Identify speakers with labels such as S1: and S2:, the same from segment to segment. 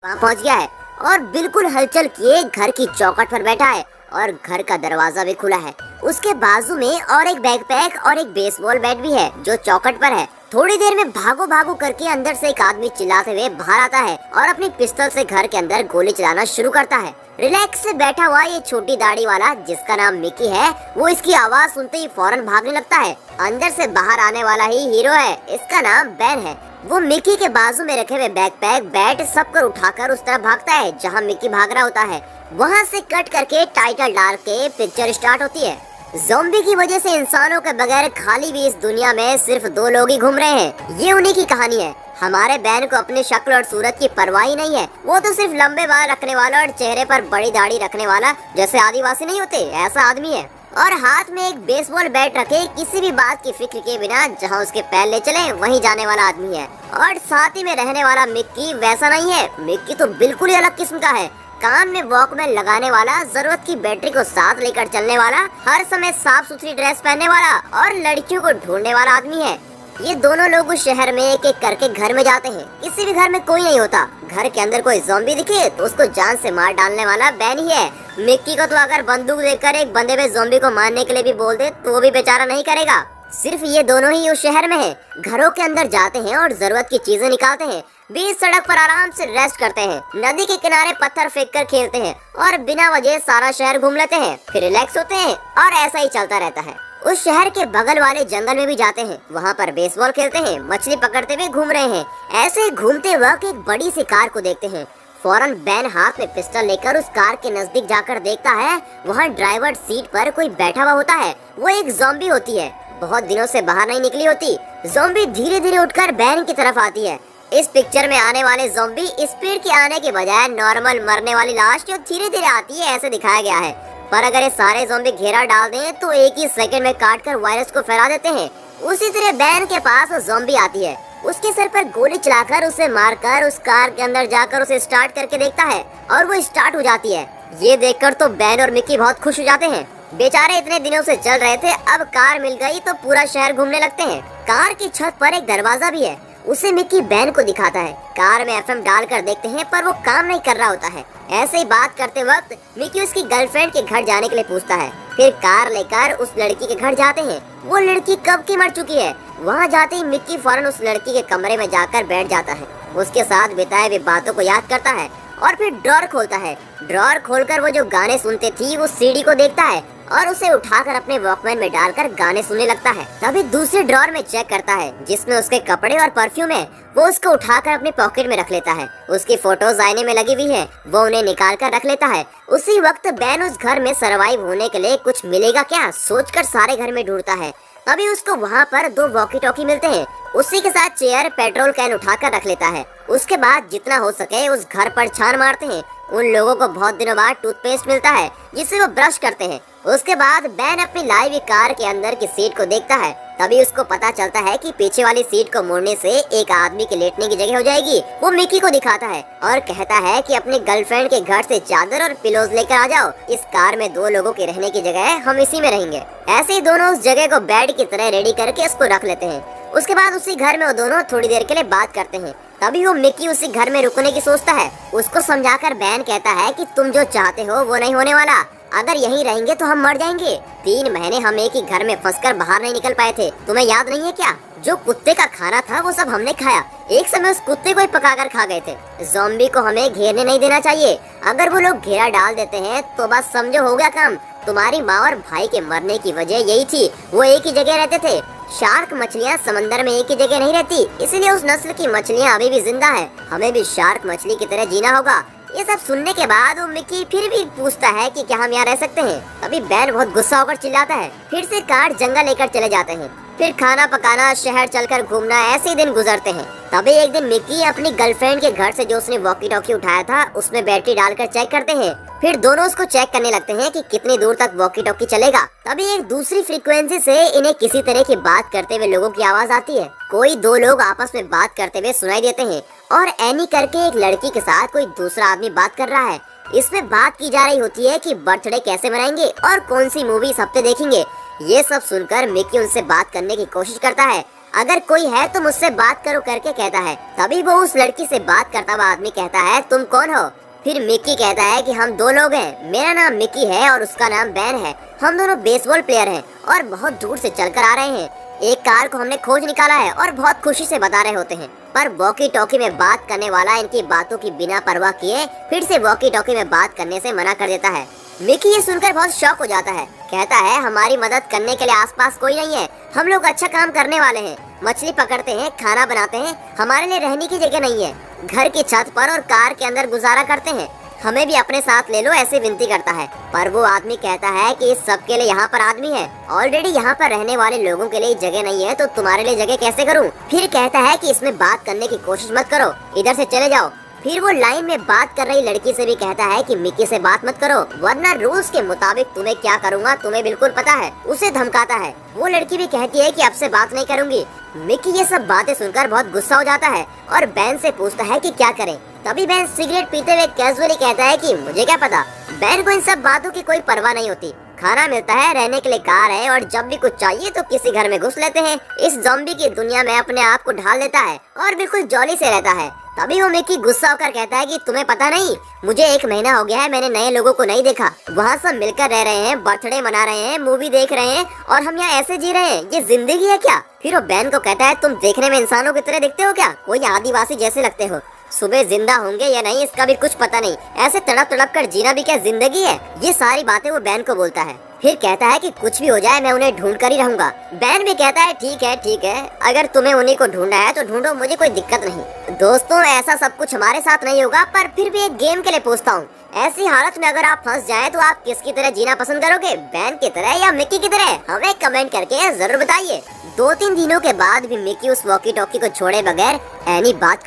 S1: वहाँ पहुँच गया है और बिल्कुल हलचल किए घर की चौखट पर बैठा है और घर का दरवाजा भी खुला है। उसके बाजू में और एक बैकपैक और एक बेसबॉल बैट भी है जो चौखट पर है। थोड़ी देर में भागो भागो करके अंदर से एक आदमी चिल्लाते हुए बाहर आता है और अपनी पिस्तौल से घर के अंदर गोली चलाना शुरू करता है। रिलैक्स से बैठा हुआ ये छोटी दाढ़ी वाला जिसका नाम मिकी है, वो इसकी आवाज सुनते ही फौरन भागने लगता है। अंदर से बाहर आने वाला ही हीरो है, इसका नाम बैन है। वो मिकी के बाजू में रखे हुए बैकपैक बैट सब कर उठाकर उस तरफ भागता है जहाँ मिकी भाग रहा होता है। वहाँ से कट करके टाइटल डाल के पिक्चर स्टार्ट होती है। ज़ॉम्बी की वजह से इंसानों के बगैर खाली भी इस दुनिया में सिर्फ 2 लोग ही घूम रहे हैं। ये उन्हीं की कहानी है। हमारे बैन को अपनी शक्ल और सूरत की परवाह ही नहीं है। वो तो सिर्फ लंबे बाल रखने वाला और चेहरे पर बड़ी दाढ़ी रखने वाला, जैसे आदिवासी नहीं होते, ऐसा आदमी है। और हाथ में एक बेसबॉल बैट रखे किसी भी बात की फिक्र के बिना जहाँ उसके पैर ले चले वहीं जाने वाला आदमी है। और साथ ही में रहने वाला मिक्की वैसा नहीं है। मिक्की तो बिल्कुल ही अलग किस्म का है। कान में वॉकमैन लगाने वाला, जरूरत की बैटरी को साथ लेकर चलने वाला, हर समय साफ सुथरी ड्रेस पहनने वाला और लड़कियों को ढूंढने वाला आदमी है। ये दोनों लोग उस शहर में एक एक करके घर में जाते हैं। किसी भी घर में कोई नहीं होता। घर के अंदर कोई ज़ॉम्बी दिखे तो उसको जान से मार डालने वाला बैन ही है। मिक्की को तो अगर बंदूक देकर एक बंदे में ज़ॉम्बी को मारने के लिए भी बोल दे तो वो भी बेचारा नहीं करेगा। सिर्फ ये दोनों ही उस शहर में हैं। घरों के अंदर जाते हैं और जरूरत की चीजें निकालते हैं। बीच सड़क पर आराम से रेस्ट करते हैं। नदी के किनारे पत्थर फेंक कर खेलते हैं और बिना वजह सारा शहर घूम लेते हैं, फिर रिलैक्स होते हैं और ऐसा ही चलता रहता है। उस शहर के बगल वाले जंगल में भी जाते हैं। वहाँ पर बेसबॉल खेलते हैं, मछली पकड़ते हुए घूम रहे हैं। ऐसे घूमते वक्त एक बड़ी सी कार को देखते हैं। फौरन बैन हाथ में पिस्टल लेकर उस कार के नजदीक जाकर देखता है। वहाँ ड्राइवर सीट पर कोई बैठा हुआ होता है। वो एक ज़ॉम्बी होती है, बहुत दिनों से बाहर नहीं निकली होती। ज़ॉम्बी धीरे धीरे उठकर बैन की तरफ आती है। इस पिक्चर में आने वाले ज़ॉम्बी स्पीड के आने के बजाय नॉर्मल मरने वाली लाश जो धीरे धीरे आती है ऐसे दिखाया गया है। पर अगर ये सारे ज़ॉम्बी घेरा डाल दें तो एक ही सेकंड में काटकर वायरस को फैला देते हैं। उसी तरह बैन के पास वो ज़ॉम्बी आती है। उसके सर पर गोली चलाकर उसे मारकर उस कार के अंदर जाकर उसे स्टार्ट करके देखता है और वो स्टार्ट हो जाती है। ये देखकर तो बैन और मिक्की बहुत खुश हो जाते हैं। बेचारे इतने दिनों से चल रहे थे, अब कार मिल गई तो पूरा शहर घूमने लगते हैं। कार की छत पर एक दरवाजा भी है। उसे मिक्की बैन को दिखाता है। कार में एफएम डालकर देखते हैं पर वो काम नहीं कर रहा होता है। ऐसे ही बात करते वक्त मिक्की उसकी गर्लफ्रेंड के घर जाने के लिए पूछता है। फिर कार लेकर उस लड़की के घर जाते हैं। वो लड़की कब की मर चुकी है। वहाँ जाते ही मिक्की फौरन उस लड़की के कमरे में जाकर बैठ जाता है। उसके साथ बिताए हुए बातों को याद करता है और फिर ड्रॉर खोलता है। ड्रॉर खोलकर वो जो गाने सुनते थी उस सीडी को देखता है और उसे उठाकर अपने वॉकमैन में डालकर गाने सुनने लगता है। तभी दूसरे ड्रॉर में चेक करता है जिसमें उसके कपड़े और परफ्यूम है। वो उसको उठाकर अपने पॉकेट में रख लेता है। उसकी फोटोज आईने में लगी हुई है, वो उन्हें निकाल कर रख लेता है। उसी वक्त बैन उस घर में सरवाइव होने के लिए कुछ मिलेगा क्या सोचकर सारे घर में ढूंढता है। तभी उसको वहाँ पर 2 वॉकी टॉकी मिलते हैं। उसी के साथ चेयर, पेट्रोल कैन उठाकर रख लेता है। उसके बाद जितना हो सके उस घर पर छान मारते हैं। उन लोगों को बहुत दिनों बाद टूथपेस्ट मिलता है जिससे वो ब्रश करते हैं। उसके बाद बैन अपनी लाई हुई कार के अंदर की सीट को देखता है। तभी उसको पता चलता है कि पीछे वाली सीट को मोड़ने से एक आदमी के लेटने की जगह हो जाएगी। वो मिक्की को दिखाता है और कहता है कि अपनी गर्लफ्रेंड के घर से चादर और पिलोज लेकर आ जाओ। इस कार में 2 लोगों के रहने की जगह है, हम इसी में रहेंगे। ऐसे ही दोनों उस जगह को बेड की तरह रेडी करके उसको रख लेते हैं। उसके बाद उसी घर में वो दोनों थोड़ी देर के लिए बात करते हैं। तभी वो मिक्की उसी घर में रुकने की सोचता है। उसको समझाकर बैन कहता है कि तुम जो चाहते हो वो नहीं होने वाला। अगर यहीं रहेंगे तो हम मर जाएंगे। 3 महीने हम एक ही घर में फंसकर बाहर नहीं निकल पाए थे, तुम्हें याद नहीं है क्या? जो कुत्ते का खाना था वो सब हमने खाया। एक समय उस कुत्ते को ही पकाकर खा गए थे। ज़ॉम्बी को हमें घेरने नहीं देना चाहिए। अगर वो लोग घेरा डाल देते हैं तो बस समझो हो गया काम। तुम्हारी माँ और भाई के मरने की वजह यही थी, वो एक ही जगह रहते थे। शार्क मछलियाँ समंदर में एक ही जगह नहीं रहती, इसलिए उस नस्ल की मछलियाँ अभी भी जिंदा है। हमें भी शार्क मछली की तरह जीना होगा। ये सब सुनने के बाद वो मिक्की फिर भी पूछता है कि क्या हम यहाँ रह सकते हैं। तभी बैन बहुत गुस्सा होकर चिल्लाता है। फिर से कार जंगल लेकर चले जाते हैं। फिर खाना पकाना, शहर चलकर घूमना, ऐसे ही दिन गुजरते हैं। तभी एक दिन मिक्की अपनी गर्लफ्रेंड के घर से जो उसने वॉकी टॉकी उठाया था उसमें बैटरी डालकर चेक करते हैं। फिर दोनों उसको चेक करने लगते हैं कि कितनी दूर तक वॉकी टॉकी चलेगा। तभी एक दूसरी फ्रीक्वेंसी से इन्हें किसी तरह की बात करते हुए लोगों की आवाज आती है। कोई 2 लोग आपस में बात करते हुए सुनाई देते हैं और एनी करके एक लड़की के साथ कोई दूसरा आदमी बात कर रहा है। इसमें बात की जा रही होती है कि बर्थडे कैसे मनाएंगे और कौन सी मूवी इस हफ्ते देखेंगे। ये सब सुनकर मिक्की उनसे बात करने की कोशिश करता है। अगर कोई है तो मुझसे बात करो करके कहता है। तभी वो उस लड़की से बात करता हुआ आदमी कहता है, तुम कौन हो? फिर मिकी कहता है कि हम दो लोग हैं, मेरा नाम मिकी है और उसका नाम बैन है। हम दोनों बेसबॉल प्लेयर हैं और बहुत दूर से चलकर आ रहे हैं। एक कार को हमने खोज निकाला है और बहुत खुशी से बता रहे होते हैं, पर वॉकी टॉकी में बात करने वाला इनकी बातों की बिना परवाह किए फिर से वॉकी टॉकी में बात करने से मना कर देता है। मिकी ये सुनकर बहुत शॉक हो जाता है, कहता है हमारी मदद करने के लिए आसपास कोई नहीं है, हम लोग अच्छा काम करने वाले हैं, मछली पकड़ते हैं, खाना बनाते हैं, हमारे लिए रहने की जगह नहीं है, घर की छत पर और कार के अंदर गुजारा करते हैं, हमें भी अपने साथ ले लो, ऐसे विनती करता है। पर वो आदमी कहता है कि इस सब के लिए यहाँ पर आदमी है, ऑलरेडी यहाँ पर रहने वाले लोगों के लिए जगह नहीं है, तो तुम्हारे लिए जगह कैसे करूँ? फिर कहता है कि इसमें बात करने की कोशिश मत करो, इधर से चले जाओ। फिर वो लाइन में बात कर रही लड़की से भी कहता है कि मिकी से बात मत करो, वरना रूल्स के मुताबिक तुम्हें क्या करूँगा तुम्हें बिल्कुल पता है। उसे धमकाता है। वो लड़की भी कहती है कि अब से बात नहीं करूँगी। मिकी ये सब बातें सुनकर बहुत गुस्सा हो जाता है और बैन से पूछता है कि क्या करें। तभी बैन सिगरेट पीते हुए कैजुअली कहता है कि मुझे क्या पता। बैन को इन सब बातों की कोई परवाह नहीं होती, खाना मिलता है, रहने के लिए कार है और जब भी कुछ चाहिए तो किसी घर में घुस लेते हैं। इस ज़ॉम्बी की दुनिया में अपने आप को ढाल देता है और बिल्कुल जॉली से रहता है। तभी वो मिकी गुस्सा होकर कहता है कि तुम्हें पता नहीं, मुझे 1 महीना हो गया है, मैंने नए लोगों को नहीं देखा। वहाँ सब मिलकर रह रहे हैं, बर्थडे मना रहे हैं, मूवी देख रहे हैं और हम यहाँ ऐसे जी रहे हैं, ये जिंदगी है क्या? फिर वो बैन को कहता है तुम देखने में इंसानों की तरह दिखते हो क्या? कोई आदिवासी जैसे लगते हो। सुबह जिंदा होंगे या नहीं इसका भी कुछ पता नहीं, ऐसे तड़प तड़प कर जीना भी क्या जिंदगी है? ये सारी बातें वो बैन को बोलता है। फिर कहता है कि कुछ भी हो जाए मैं उन्हें ढूंढ कर ही रहूंगा। बैन भी कहता है ठीक है, अगर तुम्हें उन्हीं को ढूंढना है तो ढूंढो, मुझे कोई दिक्कत नहीं। दोस्तों ऐसा सब कुछ हमारे साथ नहीं होगा, पर फिर भी एक गेम के लिए पूछता हूँ, ऐसी हालत में अगर आप फंस जाएं तो आप किसकी तरह जीना पसंद करोगे, बैन की तरह या मिकी की तरह? हमें कमेंट करके जरूर बताइए। 2-3 दिनों के बाद भी मिकी उस वॉकी टॉकी को छोड़े बगैर एनी बात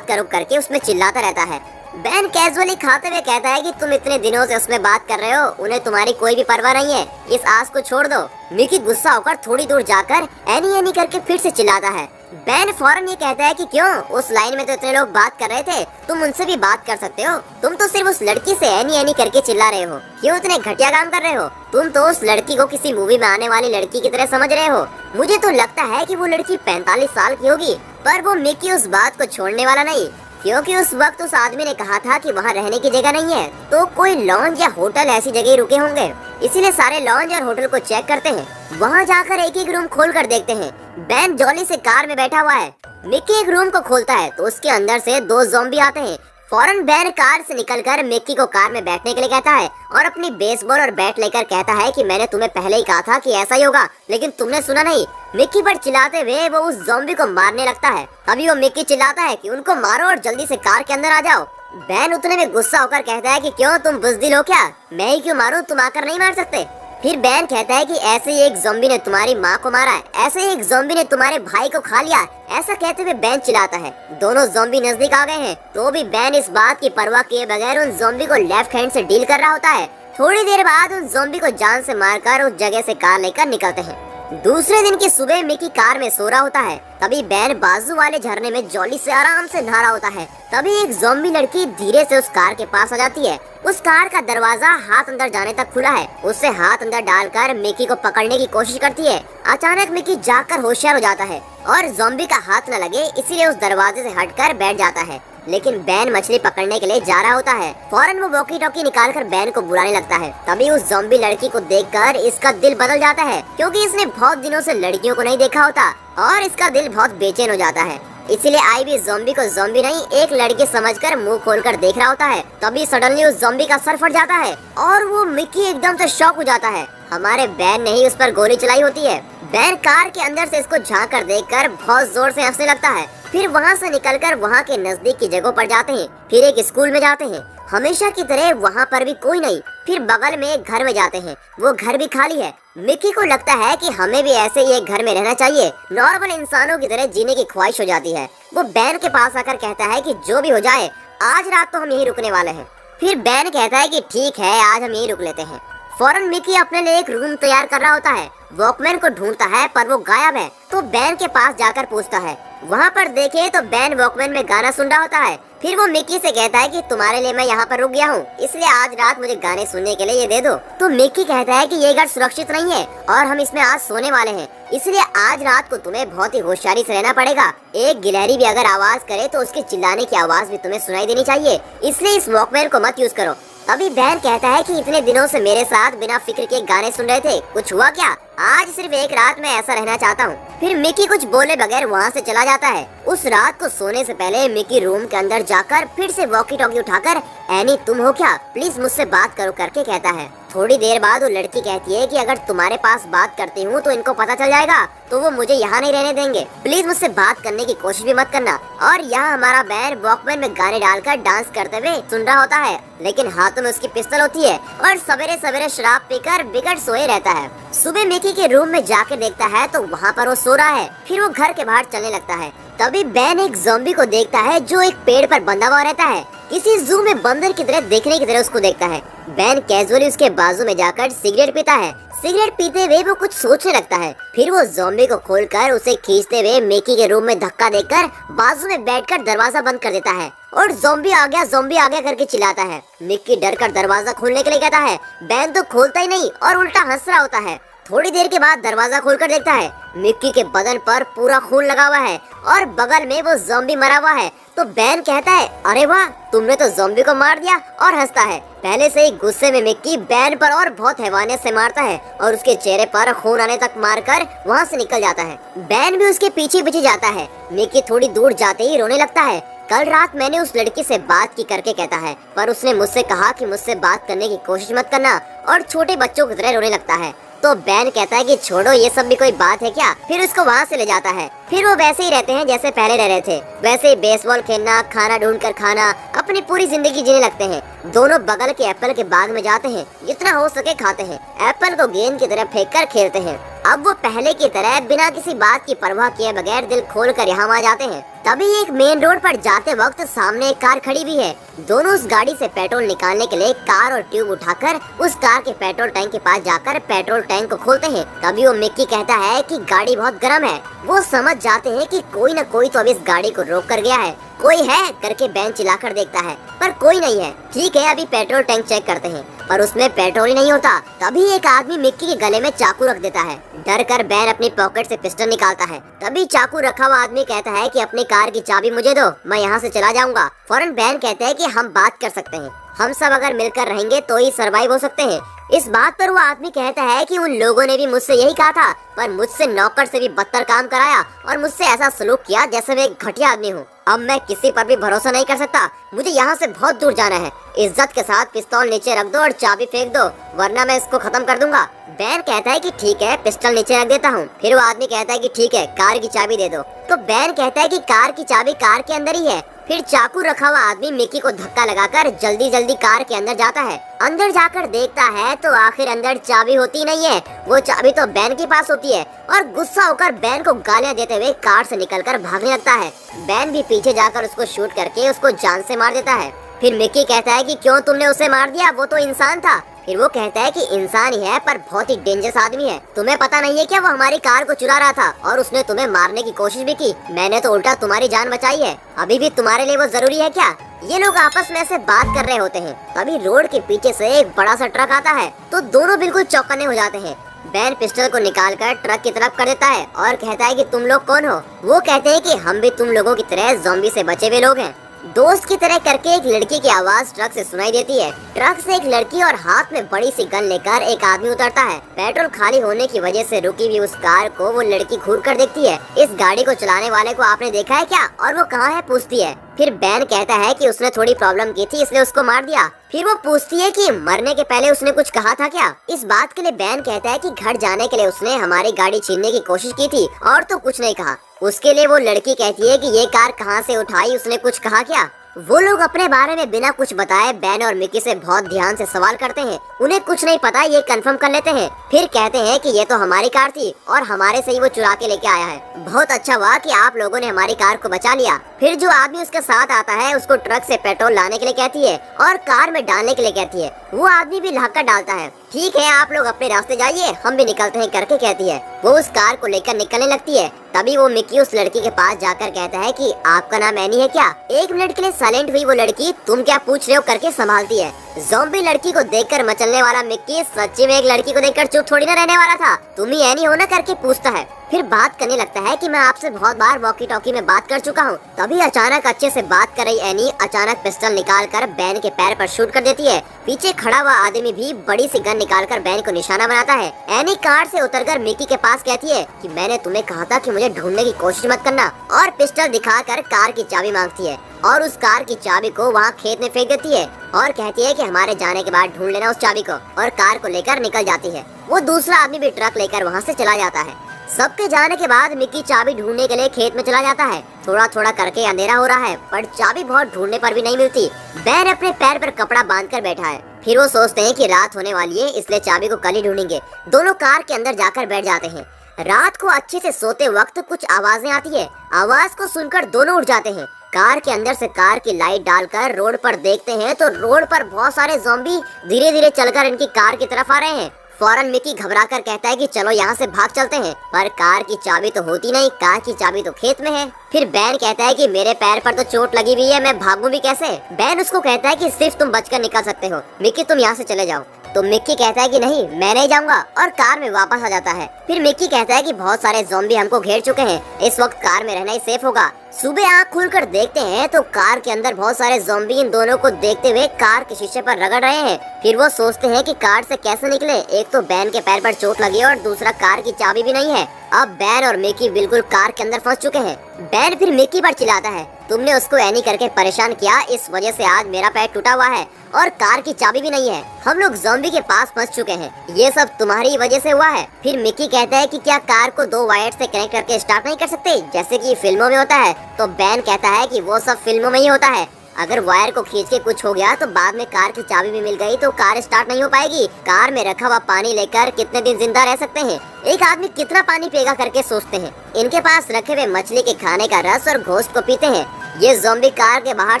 S1: करो करके उसमें चिल्लाता रहता है। बैन कैजुअली खाते हुए कहता है कि तुम इतने दिनों से उसमें बात कर रहे हो, उन्हें तुम्हारी कोई भी परवाह नहीं है, इस आस को छोड़ दो। मिकी गुस्सा होकर थोड़ी दूर जाकर एनी करके फिर से चिल्लाता है। बैन फौरन ये कहता है कि क्यों, उस लाइन में तो इतने लोग बात कर रहे थे, तुम उनसे भी बात कर सकते हो, तुम तो सिर्फ उस लड़की से एनी करके चिल्ला रहे हो, क्यों इतने घटिया काम कर रहे हो? तुम तो उस लड़की को किसी मूवी में आने वाली लड़की की तरह समझ रहे हो। मुझे तो लगता है कि वो लड़की 45 साल की होगी। पर वो मिकी उस बात को छोड़ने वाला नहीं, क्योंकि उस वक्त उस आदमी ने कहा था कि वहाँ रहने की जगह नहीं है, तो कोई लॉन्ज या होटल ऐसी जगह रुके होंगे। इसीलिए सारे लॉन्ज और होटल को चेक करते हैं। वहाँ जाकर एक एक रूम खोल कर देखते हैं। बैन जॉली से कार में बैठा हुआ है। मिकी एक रूम को खोलता है तो उसके अंदर से 2 ज़ॉम्बी आते हैं। फौरन बैन कार से निकलकर मिकी को कार में बैठने के लिए कहता है और अपनी बेसबॉल और बैट लेकर कहता है कि मैंने तुम्हें पहले ही कहा था कि ऐसा ही होगा, लेकिन तुमने सुना नहीं। मिकी पर चिल्लाते हुए वो उस ज़ॉम्बी को मारने लगता है। तभी वो मिकी चिल्लाता है कि उनको मारो और जल्दी से कार के अंदर आ जाओ। बैन उतने में गुस्सा होकर कहता है कि क्यों, तुम बुज़दिल हो क्या? मैं ही क्यों मारूं, तुम आकर नहीं मार सकते? फिर बैन कहता है कि ऐसे ही एक ज़ॉम्बी ने तुम्हारी माँ को मारा है, ऐसे ही एक ज़ॉम्बी ने तुम्हारे भाई को खा लिया। ऐसा कहते हुए बैन चिल्लाता है। दोनों ज़ॉम्बी नजदीक आ गए हैं, तो भी बैन इस बात की परवाह किए बगैर उन ज़ॉम्बी को लेफ्ट हैंड से डील कर रहा होता है। थोड़ी देर बाद उन ज़ॉम्बी को जान से मारकर उस जगह से कार लेकर निकलते हैं। दूसरे दिन की सुबह मिकी कार में सो रहा होता है। तभी बैन बाजू वाले झरने में जॉली से आराम से नहा रहा होता है। तभी एक ज़ॉम्बी लड़की धीरे से उस कार के पास आ जाती है। उस कार का दरवाजा हाथ अंदर जाने तक खुला है। उससे हाथ अंदर डालकर मिकी को पकड़ने की कोशिश करती है। अचानक मिकी जागकर होशियार हो जाता है और ज़ॉम्बी का हाथ न लगे इसलिए उस दरवाजे से हटकर बैठ जाता है। लेकिन बैन मछली पकड़ने के लिए जा रहा होता है। फौरन वो वॉकी टॉकी निकालकर बैन को बुलाने लगता है। तभी उस ज़ॉम्बी लड़की को देखकर इसका दिल बदल जाता है, क्योंकि इसने बहुत दिनों से लड़कियों को नहीं देखा होता और इसका दिल बहुत बेचैन हो जाता है। इसीलिए आई भी ज़ॉम्बी को ज़ॉम्बी नहीं, एक लड़की समझकर मुंह खोलकर देख रहा होता है। तभी सडनली उस ज़ॉम्बी का सर फट जाता है और वो मिकी एकदम से शॉक हो जाता है। हमारे बैन ने ही उस पर गोली चलाई होती है। बैन कार के अंदर से इसको झांक कर देखकर बहुत जोर से हंसने लगता है। फिर वहाँ से निकलकर वहाँ के नजदीक की जगह पर जाते हैं। फिर एक स्कूल में जाते हैं। हमेशा की तरह वहाँ पर भी कोई नहीं। फिर बगल में एक घर में जाते हैं। वो घर भी खाली है। मिकी को लगता है कि हमें भी ऐसे ही एक घर में रहना चाहिए, नॉर्मल इंसानों की तरह जीने की ख्वाहिश हो जाती है। वो बैन के पास आकर कहता है कि जो भी हो जाए आज रात तो हम यहीं रुकने वाले हैं। फिर बैन कहता है कि ठीक है, आज हम यहीं रुक लेते हैं। फौरन मिकी अपने लिए एक रूम तैयार कर रहा होता है वॉकमैन को ढूंढता है पर वो गायब है। तो बैन के पास जाकर पूछता है। वहाँ पर देखे तो बैन वॉकमैन में गाना सुन रहा होता है। फिर वो मिक्की से कहता है कि तुम्हारे लिए मैं यहाँ पर रुक गया हूँ, इसलिए आज रात मुझे गाने सुनने के लिए ये दे दो। तो मिक्की कहता है कि ये घर सुरक्षित नहीं है और हम इसमें आज सोने वाले हैं, इसलिए आज रात को तुम्हें बहुत ही होशियारी से रहना पड़ेगा। एक गिलहरी भी अगर आवाज करे तो उसके चिल्लाने की आवाज भी तुम्हें सुनाई देनी चाहिए, इसलिए इस वॉकमैन को मत यूज करो। तभी बैन कहता है कि इतने दिनों से मेरे साथ बिना फिक्र के गाने सुन रहे थे, कुछ हुआ क्या? आज सिर्फ एक रात में ऐसा रहना चाहता हूँ। फिर मिक्की कुछ बोले बगैर वहाँ से चला जाता है। उस रात को सोने से पहले मिक्की रूम के अंदर जाकर फिर से वॉकी टॉकी उठाकर एनी तुम हो क्या, प्लीज मुझसे बात करो करके कहता है। थोड़ी देर बाद वो लड़की कहती है कि अगर तुम्हारे पास बात करती हूँ तो इनको पता चल जाएगा, तो वो मुझे यहाँ नहीं रहने देंगे, प्लीज मुझसे बात करने की कोशिश भी मत करना। और यहाँ हमारा बैन वॉकमैन में गाने डालकर डांस करते हुए सुन रहा होता है, लेकिन हाथों में उसकी पिस्तौल होती है और सवेरे सवेरे शराब पीकर बिगड़ सोए रहता है। सुबह मिक्की के रूम में जाकर देखता है तो वहाँ पर वो सो रहा है। फिर वो घर के बाहर चलने लगता है। तभी बैन एक ज़ॉम्बी को देखता है जो एक पेड़ पर बंधा हुआ रहता है। किसी जू में बंदर की तरह देखने की तरह उसको देखता है। बैन कैजुअली उसके बाजू में जाकर सिगरेट पीता है। सिगरेट पीते हुए वो कुछ सोचने लगता है। फिर वो ज़ॉम्बी को खोलकर उसे खींचते हुए मिक्की के रूम में धक्का देकर बाजू में बैठकर दरवाजा बंद कर देता है और ज़ॉम्बी आ गया करके चिल्लाता है। मिक्की डर कर दरवाजा खोलने के लिए कहता है। बैन तो खोलता ही नहीं और उल्टा हंस रहा होता है। थोड़ी देर के बाद दरवाजा खोलकर देखता है मिक्की के बदन पर पूरा खून लगा हुआ है और बगल में वो ज़ॉम्बी मरा हुआ है। तो बैन कहता है, अरे वाह, तुमने तो ज़ॉम्बी को मार दिया, और हंसता है। पहले से ही गुस्से में मिक्की बैन पर और बहुत हैवानियत से मारता है और उसके चेहरे पर खून आने तक मारकर वहाँ से निकल जाता है। बैन भी उसके पीछे पीछे जाता है। मिक्की थोड़ी दूर जाते ही रोने लगता है। कल रात मैंने उस लड़की से बात की करके कहता है, पर उसने मुझसे कहा कि मुझसे बात करने की कोशिश मत करना और छोटे बच्चों की तरह रोने लगता है। तो बैन कहता है कि छोड़ो, ये सब भी कोई बात है क्या? फिर उसको वहाँ से ले जाता है। फिर वो वैसे ही रहते हैं जैसे पहले रह रहे थे, वैसे ही बेसबॉल खेलना, खाना ढूंढ कर खाना, अपनी पूरी जिंदगी जीने लगते हैं। दोनों बगल के एप्पल के बाग में जाते हैं, जितना हो सके खाते हैं, एप्पल को गेंद की तरह फेंक कर खेलते हैं। अब वो पहले की तरह बिना किसी बात की परवाह किए बगैर दिल खोल कर यहाँ आ जाते हैं। तभी एक मेन रोड पर जाते वक्त सामने एक कार खड़ी हुई है। दोनों उस गाड़ी से पेट्रोल निकालने के लिए कार और ट्यूब उठाकर उस कार के पेट्रोल टैंक के पास जाकर पेट्रोल टैंक को खोलते हैं। तभी वो मिक्की कहता है कि गाड़ी बहुत गर्म है। वो समझ जाते हैं कि कोई न कोई तो अब इस गाड़ी को रोक कर गया है। कोई है करके बैन चिल्लाकर देखता है, पर कोई नहीं है। ठीक है, अभी पेट्रोल टैंक चेक करते हैं, पर उसमें पेट्रोल ही नहीं होता। तभी एक आदमी मिक्की के गले में चाकू रख देता है। डर कर बैन अपनी पॉकेट से पिस्टल निकालता है। तभी चाकू रखा हुआ आदमी कहता है कि अपनी कार की चाबी मुझे दो, मैं यहाँ से चला जाऊंगा। फौरन बैन कहते हैं कि हम बात कर सकते हैं, हम सब अगर मिलकर रहेंगे तो ही सरवाइव हो सकते हैं। इस बात पर वो आदमी कहता है कि उन लोगों ने भी मुझसे यही कहा था, पर मुझसे नौकर से भी बदतर काम कराया और मुझसे ऐसा सलूक किया जैसे मैं एक घटिया आदमी हूँ। अब मैं किसी पर भी भरोसा नहीं कर सकता, मुझे यहाँ से बहुत दूर जाना है। इज्जत के साथ पिस्तौल नीचे रख दो और चाबी फेंक दो, वरना मैं इसको खत्म कर दूंगा। बैन कहता है कि ठीक है, पिस्टल नीचे रख देता हूँ। फिर वो आदमी कहता है कि ठीक है, कार की चाबी दे दो। तो बैन कहता है कि कार की चाबी कार के अंदर ही है। फिर चाकू रखा हुआ आदमी मिक्की को धक्का लगाकर जल्दी जल्दी कार के अंदर जाता है। अंदर जाकर देखता है तो आखिर अंदर चाबी होती नहीं है, वो चाबी तो बैन के पास होती है। और गुस्सा होकर बैन को गालियां देते हुए कार से निकलकर भागने लगता है। बैन भी पीछे जाकर उसको शूट करके उसको जान से मार देता है। फिर मिक्की कहता है कि क्यों तुमने उसे मार दिया, वो तो इंसान था। फिर वो कहता है कि इंसान ही है पर बहुत ही डेंजरस आदमी है, तुम्हें पता नहीं है क्या, वो हमारी कार को चुरा रहा था और उसने तुम्हें मारने की कोशिश भी की, मैंने तो उल्टा तुम्हारी जान बचाई है, अभी भी तुम्हारे लिए वो जरूरी है क्या? ये लोग आपस में ऐसे बात कर रहे होते हैं। तभी रोड के पीछे से एक बड़ा सा ट्रक आता है तो दोनों बिल्कुल चौकन्ने हो जाते हैं। बैन पिस्टल को निकालकर ट्रक की तरफ कर देता है और कहता है कि तुम लोग कौन हो? वो कहते हैं कि हम भी तुम लोगों की तरह ज़ॉम्बी से बचे हुए लोग हैं। दोस्त की तरह करके एक लड़की की आवाज ट्रक से सुनाई देती है। ट्रक से एक लड़की और हाथ में बड़ी सी गन लेकर एक आदमी उतरता है। पेट्रोल खाली होने की वजह से रुकी हुई उस कार को वो लड़की घूर कर देखती है। इस गाड़ी को चलाने वाले को आपने देखा है क्या, और वो कहाँ है, पूछती है। फिर बैन कहता है कि उसने थोड़ी प्रॉब्लम की थी इसलिए उसको मार दिया। फिर वो पूछती है कि मरने के पहले उसने कुछ कहा था क्या? इस बात के लिए बैन कहता है कि घर जाने के लिए उसने हमारी गाड़ी छीनने की कोशिश की थी और तो कुछ नहीं कहा। उसके लिए वो लड़की कहती है कि ये कार कहाँ से उठाई, उसने कुछ कहा क्या? वो लोग अपने बारे में बिना कुछ बताए बैन और मिक्की से बहुत ध्यान से सवाल करते हैं। उन्हें कुछ नहीं पता, ये कंफर्म कर लेते हैं। फिर कहते हैं कि ये तो हमारी कार थी और हमारे से ही वो चुरा के लेके आया है। बहुत अच्छा हुआ कि आप लोगों ने हमारी कार को बचा लिया। फिर जो आदमी उसके साथ आता है उसको ट्रक से पेट्रोल लाने के लिए कहती है और कार में डालने के लिए कहती है। वो आदमी भी लाकर डालता है। ठीक है, आप लोग अपने रास्ते जाइए, हम भी निकलते हैं करके कहती है। वो उस कार को लेकर निकलने लगती है। तभी वो मिक्की उस लड़की के पास जाकर कहता है कि आपका नाम एनी है क्या? 1 मिनट के लिए साइलेंट हुई वो लड़की तुम क्या पूछ रहे हो करके संभालती है। ज़ॉम्बी लड़की को देखकर मचलने वाला मिक्की सच्ची में एक लड़की को देखकर चुप थोड़ी ना रहने वाला था। तुम ही एनी हो ना करके पूछता है। फिर बात करने लगता है कि मैं आपसे बहुत बार वॉकी टॉकी में बात कर चुका हूँ। तभी अचानक अच्छे से बात कर रही एनी अचानक पिस्टल निकालकर बैन के पैर पर शूट कर देती है। पीछे खड़ा हुआ आदमी भी बड़ी सी गन निकालकर बैन को निशाना बनाता है। एनी कार से उतरकर मिक्की के पास कहती है कि मैंने तुम्हें कहा था कि मुझे ढूंढने की कोशिश मत करना, और पिस्टल दिखाकर कार की चाबी मांगती है और उस कार की चाबी को वहाँ खेत में फेंक देती है और कहती है कि हमारे जाने के बाद ढूंढ लेना उस चाबी को, और कार को लेकर निकल जाती है। वो दूसरा आदमी भी ट्रक लेकर वहाँ से चला जाता है। सबके जाने के बाद मिक्की चाबी ढूंढने के लिए खेत में चला जाता है। थोड़ा थोड़ा करके अंधेरा हो रहा है पर चाबी बहुत ढूंढने पर भी नहीं मिलती। बैन अपने पैर पर कपड़ा बांधकर बैठा है। फिर वो सोचते हैं कि रात होने वाली है, इसलिए चाबी को कल ही ढूंढेंगे। दोनों कार के अंदर जाकर बैठ जाते हैं। रात को अच्छे से सोते वक्त कुछ आवाजें आती है। आवाज को सुनकर दोनों उठ जाते हैं। कार के अंदर से कार की लाइट डालकर रोड पर देखते हैं तो रोड पर बहुत सारे ज़ॉम्बी धीरे धीरे चलकर इनकी कार की तरफ आ रहे हैं। फौरन मिक्की घबराकर कहता है कि चलो यहाँ से भाग चलते हैं, पर कार की चाबी तो होती नहीं, कार की चाबी तो खेत में है। फिर बैन कहता है कि मेरे पैर पर तो चोट लगी हुई है, मैं भागूं भी कैसे? बैन उसको कहता है कि सिर्फ तुम बचकर निकल सकते हो, मिक्की तुम यहाँ से चले जाओ। तो मिक्की कहता है कि नहीं, मैं नहीं जाऊंगा, और कार में वापस आ जाता है। फिर मिक्की कहता है कि बहुत सारे ज़ॉम्बी हमको घेर चुके हैं, इस वक्त कार में रहना ही सेफ होगा। सुबह आँख खुलकर देखते हैं तो कार के अंदर बहुत सारे ज़ॉम्बी इन दोनों को देखते हुए कार के शीशे पर रगड़ रहे हैं। फिर वो सोचते हैं कि कार से कैसे निकले, एक तो बैन के पैर पर चोट लगी और दूसरा कार की चाबी भी नहीं है। अब बैन और मिक्की बिल्कुल कार के अंदर फंस चुके हैं। बैन फिर मिक्की पर चिल्लाता है, तुमने उसको एनी करके परेशान किया, इस वजह से आज मेरा पैर टूटा हुआ है और कार की चाबी भी नहीं है। हम लोग ज़ॉम्बी के पास फंस चुके हैं, ये सब तुम्हारी वजह से हुआ है। फिर मिक्की कहता है कि क्या कार को 2 वायर से कनेक्ट करके स्टार्ट नहीं कर सकते जैसे कि फिल्मों में होता है? तो बैन कहता है कि वो सब फिल्मों में ही होता है, अगर वायर को खींच के कुछ हो गया तो बाद में कार की चाबी भी मिल गई तो कार स्टार्ट नहीं हो पाएगी। कार में रखा हुआ पानी लेकर कितने दिन जिंदा रह सकते हैं? एक आदमी कितना पानी पिएगा करके सोचते हैं। इनके पास रखे हुए मछली के खाने का रस और गोश्त को पीते हैं। ये ज़ॉम्बी कार के बाहर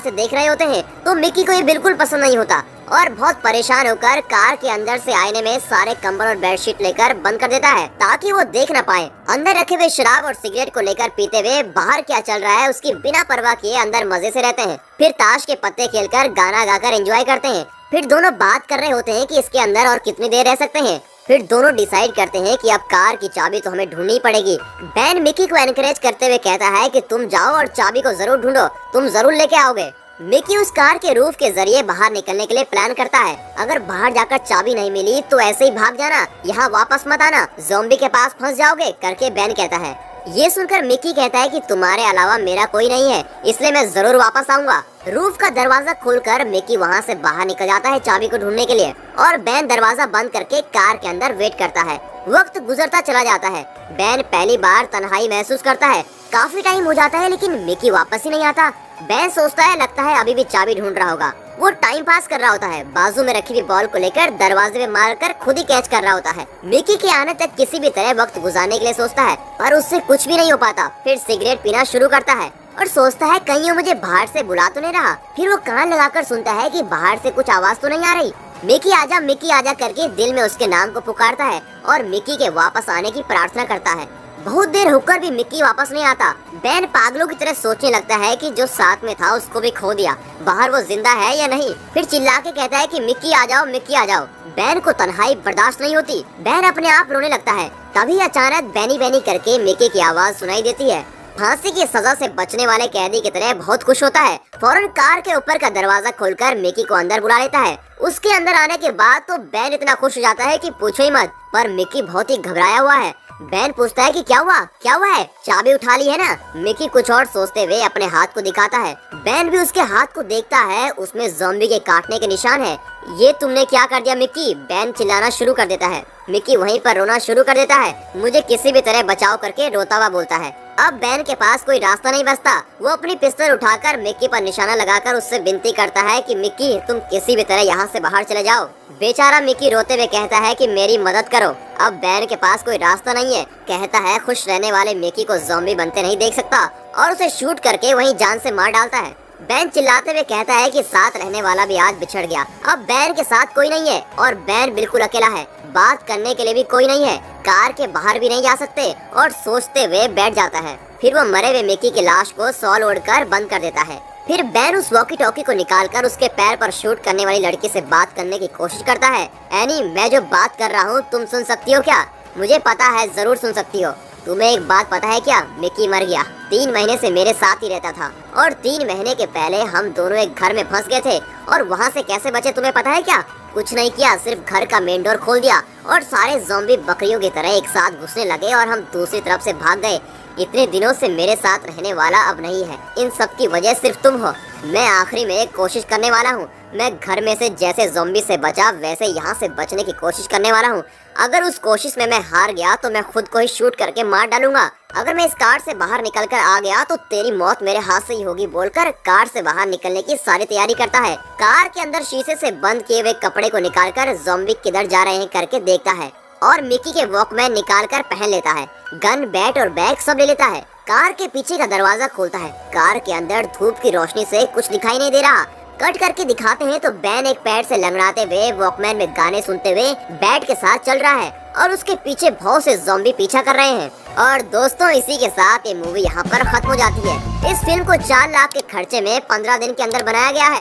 S1: से देख रहे होते हैं तो मिक्की को ये बिल्कुल पसंद नहीं होता और बहुत परेशान होकर कार के अंदर से आईने में सारे कंबल और बेडशीट लेकर बंद कर देता है ताकि वो देख न पाए। अंदर रखे हुए शराब और सिगरेट को लेकर पीते हुए बाहर क्या चल रहा है उसकी बिना परवाह किए अंदर मजे से रहते हैं। फिर ताश के पत्ते खेलकर गाना गाकर एंजॉय करते हैं। फिर दोनों बात कर रहे होते हैं कि इसके अंदर और कितनी देर रह सकते हैं। फिर दोनों डिसाइड करते हैं कि अब कार की चाबी तो हमें ढूंढनी पड़ेगी। बैन मिक्की को एनकरेज करते हुए कहता है कि तुम जाओ और चाबी को जरूर ढूंढो, तुम जरूर लेके आओगे। मिक्की उस कार के रूफ के जरिए बाहर निकलने के लिए प्लान करता है। अगर बाहर जाकर चाबी नहीं मिली तो ऐसे ही भाग जाना, यहाँ वापस मत आना, ज़ॉम्बी के पास फंस जाओगे करके बैन कहता है। ये सुनकर मिक्की कहता है कि तुम्हारे अलावा मेरा कोई नहीं है, इसलिए मैं जरूर वापस आऊंगा। रूफ का दरवाजा खोलकर मिक्की वहाँ से बाहर निकल जाता है चाबी को ढूंढने के लिए और बैन दरवाजा बंद करके कार के अंदर वेट करता है। वक्त गुजरता चला जाता है। बैन पहली बार तन्हाई महसूस करता है। काफी टाइम हो जाता है लेकिन मिक्की वापस ही नहीं आता। बैन सोचता है लगता है अभी भी चाबी ढूंढ रहा होगा। वो टाइम पास कर रहा होता है, बाजू में रखी हुई बॉल को लेकर दरवाजे में मारकर खुद ही कैच कर रहा होता है। मिक्की के आने तक किसी भी तरह वक्त गुजारने के लिए सोचता है पर उससे कुछ भी नहीं हो पाता। फिर सिगरेट पीना शुरू करता है और सोचता है कहीं वो मुझे बाहर से बुला तो नहीं रहा। फिर वो कान लगाकर सुनता है कि बाहर से कुछ आवाज तो नहीं आ रही। मिक्की आजा करके दिल में उसके नाम को पुकारता है और मिक्की के वापस आने की प्रार्थना करता है। बहुत देर होकर भी मिक्की वापस नहीं आता। बैन पागलों की तरह सोचने लगता है कि जो साथ में था उसको भी खो दिया, बाहर वो जिंदा है या नहीं। फिर चिल्ला के कहता है कि मिक्की आ जाओ, मिक्की आ जाओ। बैन को तन्हाई बर्दाश्त नहीं होती। बैन अपने आप रोने लगता है। तभी अचानक बैनी बैनी करके मिक्की की आवाज सुनाई देती है। फांसी की सजा से बचने वाले कैदी की तरह बहुत खुश होता है। फौरन कार के ऊपर का दरवाजा खोलकर मिक्की को अंदर बुला लेता है। उसके अंदर आने के बाद तो बैन इतना खुश हो जाता है कि पूछो ही मत, पर मिक्की बहुत ही घबराया हुआ है। बैन पूछता है कि क्या हुआ है, चाबी उठा ली है ना? मिक्की कुछ और सोचते हुए अपने हाथ को दिखाता है। बैन भी उसके हाथ को देखता है, उसमें ज़ॉम्बी के काटने के निशान है। ये तुमने क्या कर दिया मिक्की? बैन चिल्लाना शुरू कर देता है। मिक्की वहीं पर रोना शुरू कर देता है। मुझे किसी भी तरह बचाओ करके रोता हुआ बोलता है। अब बैन के पास कोई रास्ता नहीं बचता। वो अपनी पिस्तौल उठाकर मिक्की पर निशाना लगाकर उससे विनती करता है कि मिक्की तुम किसी भी तरह यहाँ से बाहर चले जाओ। बेचारा मिक्की रोते हुए कहता है कि मेरी मदद करो। अब बैन के पास कोई रास्ता नहीं है। कहता है खुश रहने वाले मिक्की को ज़ॉम्बी बनते नहीं देख सकता और उसे शूट करके वहीं जान से मार डालता है। बैन चिल्लाते हुए कहता है कि साथ रहने वाला भी आज बिछड़ गया। अब बैन के साथ कोई नहीं है और बैन बिल्कुल अकेला है। बात करने के लिए भी कोई नहीं है, कार के बाहर भी नहीं जा सकते और सोचते हुए बैठ जाता है। फिर वो मरे हुए मिकी की लाश को सॉल ओढ़कर बंद कर देता है। फिर बैन उस वॉकी टॉकी को निकालकर उसके पैर पर शूट करने वाली लड़की से बात करने की कोशिश करता है। एनी, मैं जो बात कर रहा हूँ तुम सुन सकती हो क्या? मुझे पता है, जरूर सुन सकती हो। तुम्हें एक बात पता है क्या? मिकी मर गया। 3 महीने से मेरे साथ ही रहता था और 3 महीने के पहले हम दोनों एक घर में फंस गए थे और वहाँ से कैसे बचे तुम्हें पता है क्या? कुछ नहीं किया, सिर्फ घर का मेन डोर खोल दिया और सारे ज़ॉम्बी बकरियों की तरह एक साथ घुसने लगे और हम दूसरी तरफ से भाग गए। इतने दिनों से मेरे साथ रहने वाला अब नहीं है। इन सब की वजह सिर्फ तुम हो। मैं आखिरी में एक कोशिश करने वाला हूँ। मैं घर में से जैसे ज़ॉम्बी से बचा वैसे यहाँ से बचने की कोशिश करने वाला हूँ। अगर उस कोशिश में मैं हार गया तो मैं खुद को ही शूट करके मार डालूंगा। अगर मैं इस कार से बाहर निकल कर आ गया तो तेरी मौत मेरे हाथ से ही होगी, बोलकर कार से बाहर निकलने की सारी तैयारी करता है। कार के अंदर शीशे से बंद किए हुए कपड़े को निकालकर ज़ॉम्बी किधर जा रहे हैं करके देखता है और मिकी के वॉकमैन निकाल कर पहन लेता है। गन, बैट और बैग सब ले लेता है। कार के पीछे का दरवाजा खोलता है। कार के अंदर धूप की रोशनी से कुछ दिखाई नहीं दे रहा। कट करके दिखाते हैं तो बैन एक पैड से लंगड़ाते हुए वॉकमैन में गाने सुनते हुए बैट के साथ चल रहा है और उसके पीछे बहुत से ज़ॉम्बी पीछा कर रहे हैं। और दोस्तों, इसी के साथ ये मूवी यहाँ पर खत्म हो जाती है। इस फिल्म को 4 लाख के खर्चे में 15 दिन के अंदर बनाया गया है।